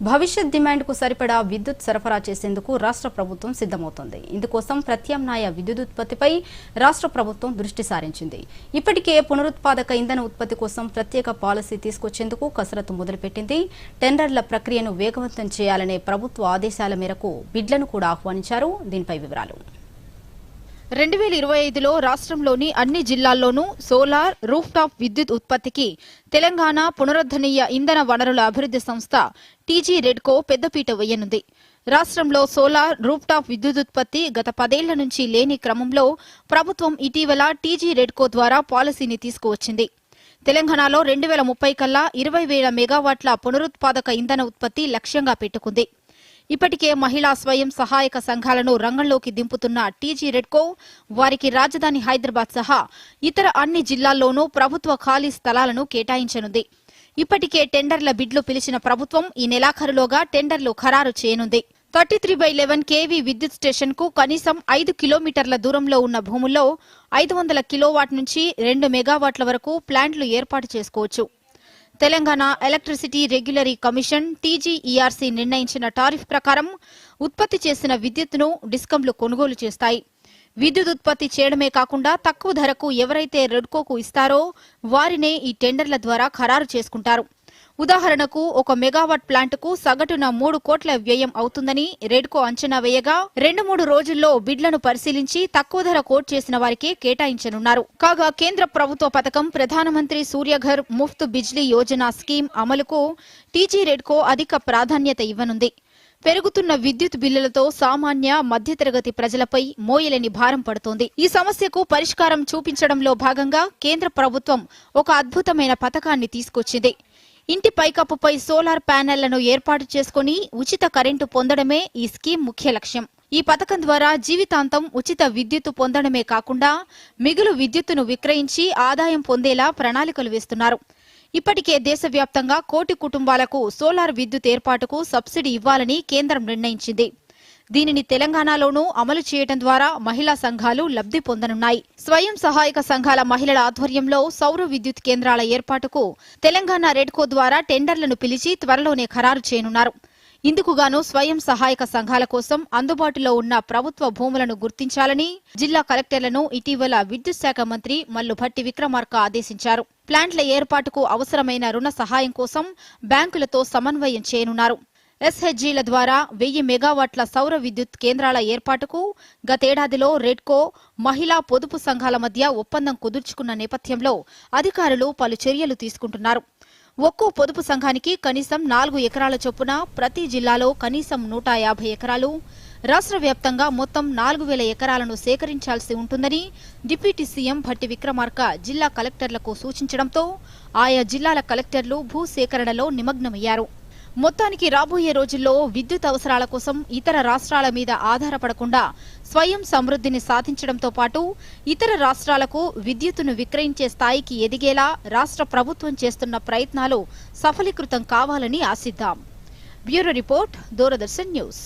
భవిష్యత్ డిమాండ్కు సరిపడా విద్యుత్ సరఫరా చేసేందుకు రాష్ట్ర ప్రభుత్వం సిద్ధమవుతోంది. ఇందుకోసం ప్రత్యామ్నాయ విద్యుత్ ఉత్పత్తిపై రాష్ట్ర ప్రభుత్వం దృష్టి సారించింది. ఇప్పటికే పునరుత్పాదక ఇంధన ఉత్పత్తి కోసం ప్రత్యేక పాలసీ తీసుకొచ్చేందుకు కసరత్తు మొదలుపెట్టింది. టెండర్ల ప్రక్రియను వేగవంతం చేయాలనే ప్రభుత్వ ఆదేశాల మేరకు బిడ్లను కూడా ఆహ్వానించారు. దీనిపై వివరాలు 2025లో రాష్ట్రంలోని అన్ని జిల్లాల్లోనూ సోలార్ రూఫ్టాప్ విద్యుత్ ఉత్పత్తికి తెలంగాణ పునరుద్ధరణీయ ఇంధన వనరుల అభివృద్ధి సంస్థ టీజీ రెడ్కో పెద్దపీట వేయనుంది. రాష్ట్రంలో సోలార్ రూఫ్టాప్ విద్యుత్ ఉత్పత్తి గత 10 ఏళ్ల నుంచి లేని క్రమంలో ప్రభుత్వం ఇటీవల టీజీ రెడ్కో ద్వారా పాలసీని తీసుకువచ్చింది. తెలంగాణలో 2030 కల్లా 20,000 మెగావాట్ల పునరుత్పాదక ఇంధన ఉత్పత్తి లక్ష్యంగా పెట్టుకుంది. ఇప్పటికే మహిళా స్వయం సహాయక సంఘాలను రంగంలోకి దింపుతున్న టీజీ రెడ్కో వారికి రాజధాని హైదరాబాద్ సహా ఇతర అన్ని జిల్లాల్లోనూ ప్రభుత్వ ఖాళీ స్థలాలను కేటాయించనుంది. ఇప్పటికే టెండర్ల బిడ్లు పిలిచిన ప్రభుత్వం ఈ నెలాఖరులోగా టెండర్లు ఖరారు చేయనుంది. 33/11 kV విద్యుత్ స్టేషన్ కు కనీసం 5 కిలోమీటర్ల దూరంలో ఉన్న భూముల్లో 500 కిలోవాట్ నుంచి 2 మెగావాట్ల వరకు ప్లాంట్లు ఏర్పాటు చేసుకోవచ్చు. తెలంగాణ ఎలక్ట్రిసిటీ రెగ్యులరీ కమిషన్ టీజీఈఆర్సీ నిర్ణయించిన టారిఫ్ ప్రకారం ఉత్పత్తి చేసిన విద్యుత్తును డిస్కంలు కొనుగోలు చేస్తాయి. విద్యుత్ ఉత్పత్తి చేయడమే కాకుండా తక్కువ ధరకు ఎవరైతే రెడ్కోకు ఇస్తారో వారినే ఈ టెండర్ల ద్వారా ఖరారు చేసుకుంటారు. ఉదాహరణకు 1 మెగావాట్ ప్లాంటుకు సగటున 3 కోట్ల వ్యయం అవుతుందని రెడ్కో అంచనా వేయగా 2-3 రోజుల్లో బిడ్లను పరిశీలించి తక్కువ ధర కోట్ చేసిన వారికే కేటాయించనున్నారు. కాగా కేంద్ర ప్రభుత్వ పథకం ప్రధానమంత్రి సూర్యఘర్ ముఫ్త్ బిజ్లీ యోజన స్కీమ్ అమలుకు టీజీ రెడ్కో అధిక ప్రాధాన్యత ఇవ్వనుంది. పెరుగుతున్న విద్యుత్ బిల్లులతో సామాన్య మధ్యతరగతి ప్రజలపై మోయలేని భారం పడుతోంది. ఈ సమస్యకు పరిష్కారం చూపించడంలో భాగంగా కేంద్ర ప్రభుత్వం ఒక అద్భుతమైన పథకాన్ని తీసుకొచ్చింది. ఇంటి పైకప్పుపై సోలార్ ప్యానెళ్లను ఏర్పాటు చేసుకుని ఉచిత కరెంటు పొందడమే ఈ స్కీమ్ ముఖ్య లక్ష్యం. ఈ పథకం ద్వారా జీవితాంతం ఉచిత విద్యుత్తు పొందడమే కాకుండా మిగులు విద్యుత్తును విక్రయించి ఆదాయం పొందేలా ప్రణాళికలు వేస్తున్నారు. ఇప్పటికే దేశవ్యాప్తంగా 1 కోటి కుటుంబాలకు సోలార్ విద్యుత్ ఏర్పాటుకు సబ్సిడీ ఇవ్వాలని కేంద్రం నిర్ణయించింది. దీనిని తెలంగాణలోనూ అమలు చేయడం ద్వారా మహిళా సంఘాలు లబ్ధి పొందనున్నాయి. స్వయం సహాయక సంఘాల మహిళల ఆధ్వర్యంలో సౌర విద్యుత్ కేంద్రాల ఏర్పాటుకు తెలంగాణ రెడ్కో ద్వారా టెండర్లను పిలిచి త్వరలోనే ఖరారు చేయనున్నారు. ఇందుకుగాను స్వయం సహాయక సంఘాల కోసం అందుబాటులో ఉన్న ప్రభుత్వ భూములను గుర్తించాలని జిల్లా కలెక్టర్లను ఇటీవల విద్యుత్ శాఖ మంత్రి మల్లు భట్టి విక్రమార్క ఆదేశించారు. ప్లాంట్ల ఏర్పాటుకు అవసరమైన రుణ సహాయం కోసం బ్యాంకులతో సమన్వయం చేయనున్నారు. ఎస్హెచ్జీల ద్వారా 1000 మెగావాట్ల సౌర విద్యుత్ కేంద్రాల ఏర్పాటుకు గతేడాదిలో రెడ్కో మహిళా పొదుపు సంఘాల మధ్య ఒప్పందం కుదుర్చుకున్న నేపథ్యంలో అధికారులు పలు చర్యలు తీసుకుంటున్నారు. ఒక్కో పొదుపు సంఘానికి కనీసం 4 ఎకరాల చొప్పున, ప్రతి జిల్లాలో కనీసం 150 ఎకరాలు, రాష్ట్ర వ్యాప్తంగా మొత్తం 4000 ఎకరాలను సేకరించాల్సి ఉంటుందని డిప్యూటీ సీఎం భట్టి విక్రమార్క జిల్లా కలెక్టర్లకు సూచించడంతో ఆయా జిల్లాల కలెక్టర్లు భూసేకరణలో నిమగ్నమయ్యారు. మొత్తానికి రాబోయే రోజుల్లో విద్యుత్ అవసరాల కోసం ఇతర రాష్ట్రాల మీద ఆధారపడకుండా స్వయం సమృద్ధిని సాధించడంతో పాటు ఇతర రాష్ట్రాలకు విద్యుత్తును విక్రయించే స్థాయికి ఎదిగేలా రాష్ట్ర ప్రభుత్వం చేస్తున్న ప్రయత్నాలు సఫలీకృతం కావాలని ఆశిద్దాం. Bureau report, Doordarshan news.